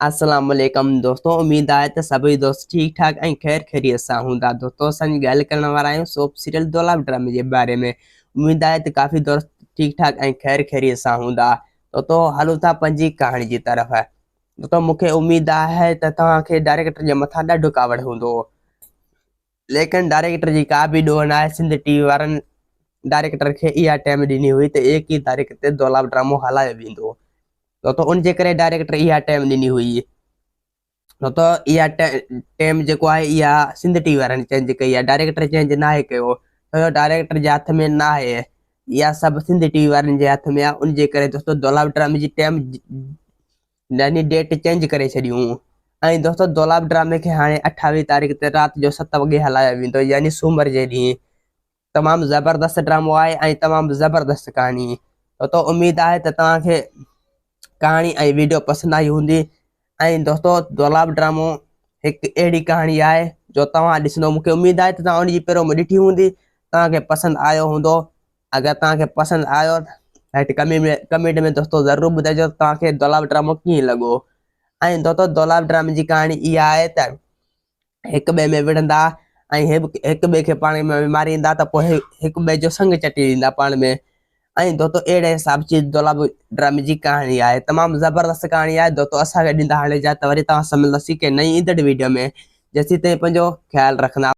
अस्सलाम वालेकुम दोस्तों, उम्मीद आहे त सभी दोस्त ठीक ठाक ऐं ख़ैर ख़ैरियत सां हूंदा। दोस्तों असां ॻाल्हि करण वारा आहियूं सोप सीरियल दौलाप ड्रामे जे बारे में। उम्मीद आहे त काफ़ी दोस्त ठीक ठाक ऐं ख़ैर ख़ैरियत सां हूंदा। दोस्तों हलूं था पंहिंजी कहाणी जी तरफ़। दोस्तों मूंखे उम्मीद आहे त तव्हांखे डायरेक्टर जे मथां ॾाढो कावड़ हूंदो, लेकिन डायरेक्टर जी का बि ॾोह न आहे। सिंध टीवी वारनि डायरेक्टर खे इहा टाइम ॾिनी हुई त 1 ई तारीख़ ते दौलाप ड्रामो हलायो वेंदो। तो उन जे करे डायरेक्टर इहा टाइम ॾिनी हुई। तो इहा टाइम जेको आहे इहा सिंध टीवी वारनि चेंज कई आहे, डायरेक्टर चेंज नाहे कयो। छो डायरेक्टर जे हथ में न आहे, इहा सभु सिंध टीवी वारनि जे हथ में आहे। उन जे करे दोस्तों दौलाप ड्रामे जी टाइम यानी डेट चेंज करे छॾियूं। ऐं दोस्तों दौलाप ड्रामे खे हाणे 28 तारीख़ ते राति जो 7 वॻे हलायो वेंदो, यानी सूमर जे ॾींहुं। तमामु ज़बरदस्त ड्रामो आहे ऐं तमामु ज़बरदस्त कहाणी। तो उम्मीद आहे त तव्हांखे कहाणी ऐं वीडियो पसंदि आई हूंदी। ऐं दोस्तों दौलाप ड्रामो हिकु अहिड़ी कहाणी आहे जो तव्हां ॾिसंदो। मूंखे उम्मीद आहे त तव्हां उनजी पहिरों ॾिठी हूंदी, तव्हांखे पसंदि आयो हूंदो। अगरि तव्हांखे पसंदि आयो त कमेंट में दोस्तों ज़रूरु ॿुधाइजो तव्हांखे दौलाप ड्रामो कीअं लॻो। ऐं दोस्तों दौलाप ड्रामे जी कहाणी इहा आहे त हिक ॿिए में विढ़ंदा ऐं हिक ॿिए खे पाण में मारींदा, त पोइ हिक ॿिए जो संग चटी ॾींदा पाण में। ऐं दोस्तों अहिड़े हिसाब जी दौलाप ड्रामे जी कहाणी आहे, तमामु ज़बरदस्त कहाणी आहे। दोस्तों असांखे ॾींदा हाणे इजाज़त, वरी तव्हां सां मिलंदासीं के नई ईंदड़ वीडियो में। जेसीं ताईं पंहिंजो ख़्यालु रखंदा।